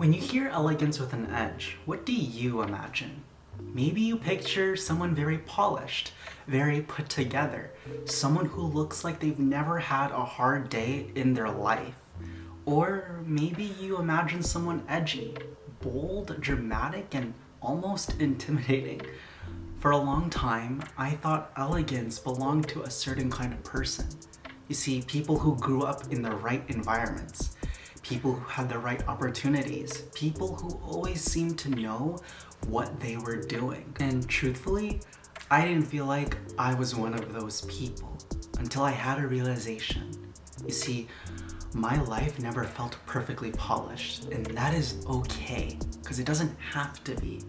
When you hear elegance with an edge, what do you imagine? Maybe you picture someone very polished, very put together, someone who looks like they've never had a hard day in their life. Or maybe you imagine someone edgy, bold, dramatic, and almost intimidating. For a long time, I thought elegance belonged to a certain kind of person. You see, people who grew up in the right environments, people who had the right opportunities, people who always seemed to know what they were doing. And truthfully, I didn't feel like I was one of those people until I had a realization. You see, my life never felt perfectly polished, and that is okay, because it doesn't have to be.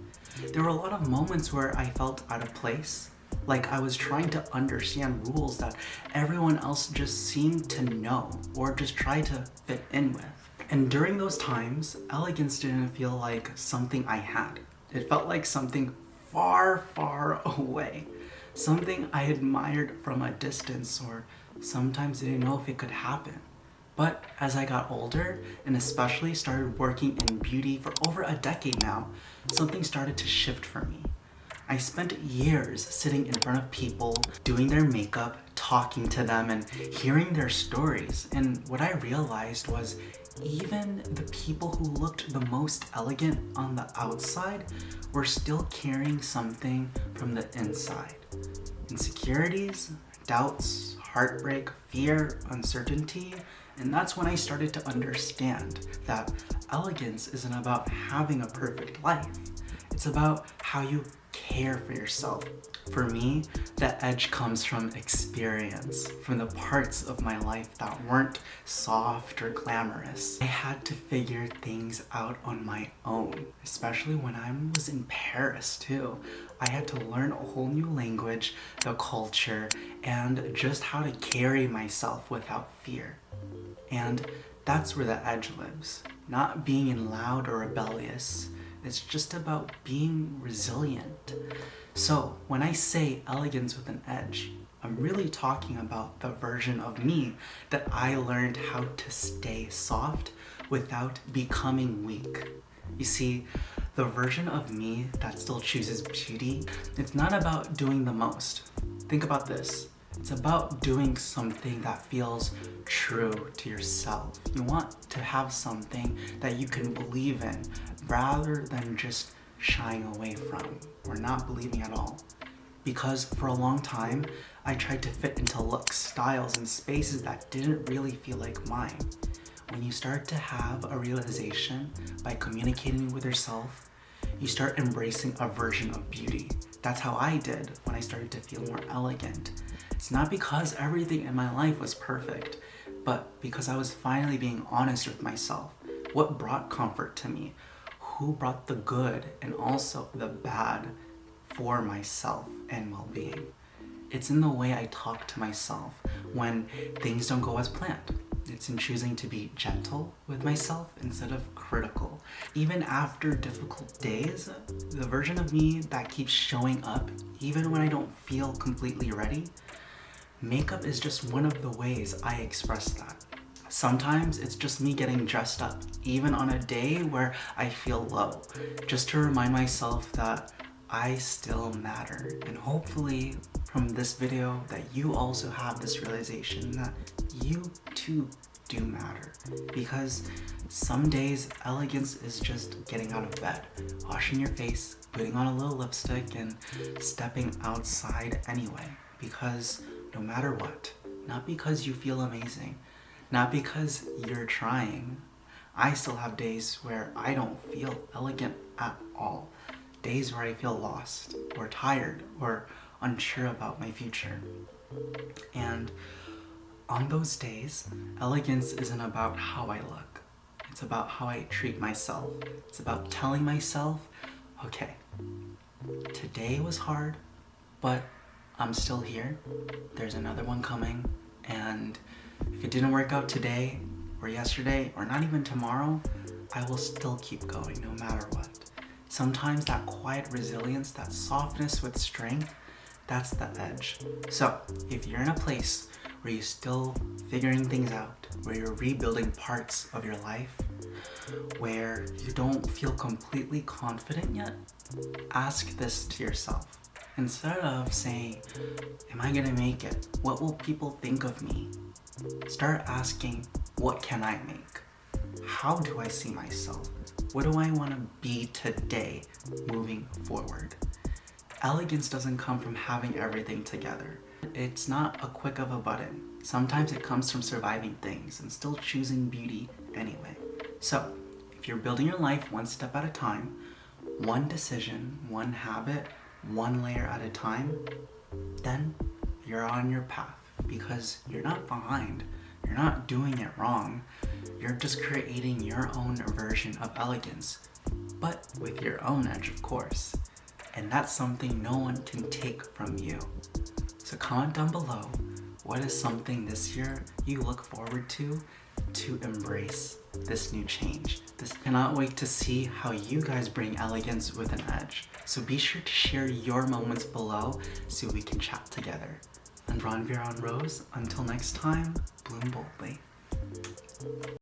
There were a lot of moments where I felt out of place, like I was trying to understand rules that everyone else just seemed to know or just try to fit in with. And during those times, elegance didn't feel like something I had. It felt like something far, far away. Something I admired from a distance, or sometimes didn't know if it could happen. But as I got older, and especially started working in beauty for over a decade now, something started to shift for me. I spent years sitting in front of people, doing their makeup, talking to them, and hearing their stories. And what I realized was even the people who looked the most elegant on the outside were still carrying something from the inside. Insecurities, doubts, heartbreak, fear, uncertainty. And that's when I started to understand that elegance isn't about having a perfect life. It's about how you care for yourself. For me, the edge comes from experience, from the parts of my life that weren't soft or glamorous. I had to figure things out on my own, especially when I was in Paris too. I had to learn a whole new language, the culture, and just how to carry myself without fear. And that's where the edge lives. Not being loud or rebellious. It's just about being resilient. So when I say elegance with an edge, I'm really talking about the version of me that I learned how to stay soft without becoming weak. You see, the version of me that still chooses beauty, it's not about doing the most. Think about this. It's about doing something that feels true to yourself. You want to have something that you can believe in rather than just shying away from or not believing at all. Because for a long time, I tried to fit into looks, styles, and spaces that didn't really feel like mine. When you start to have a realization by communicating with yourself, you start embracing a version of beauty. That's how I did when I started to feel more elegant. It's not because everything in my life was perfect, but because I was finally being honest with myself. What brought comfort to me? Who brought the good and also the bad for myself and well-being? It's in the way I talk to myself when things don't go as planned. It's in choosing to be gentle with myself instead of critical. Even after difficult days, the version of me that keeps showing up even when I don't feel completely ready, makeup is just one of the ways I express that. Sometimes it's just me getting dressed up, even on a day where I feel low, just to remind myself that I still matter. And hopefully from this video that you also have this realization that you too do matter. Because some days elegance is just getting out of bed, washing your face, putting on a little lipstick, and stepping outside anyway. Because no matter what, not because you feel amazing, not because you're trying, I still have days where I don't feel elegant at all. Days where I feel lost, or tired, or unsure about my future. And on those days, elegance isn't about how I look. It's about how I treat myself. It's about telling myself, okay, today was hard, but I'm still here. There's another one coming, and if it didn't work out today, or yesterday, or not even tomorrow, I will still keep going no matter what. Sometimes that quiet resilience, that softness with strength, that's the edge. So if you're in a place where you're still figuring things out, where you're rebuilding parts of your life, where you don't feel completely confident yet, ask this to yourself. Instead of saying, am I gonna make it? What will people think of me? Start asking, what can I make? How do I see myself? What do I want to be today moving forward? Elegance doesn't come from having everything together. It's not a click of a button. Sometimes it comes from surviving things and still choosing beauty anyway. So, if you're building your life one step at a time, one decision, one habit, one layer at a time, then you're on your path because you're not behind. You're not doing it wrong. You're just creating your own version of elegance, but with your own edge, of course. And that's something no one can take from you. So comment down below, what is something this year you look forward to embrace this new change? This cannot wait to see how you guys bring elegance with an edge. So be sure to share your moments below so we can chat together. I'm Ron Veron Rose. Until next time, bloom boldly.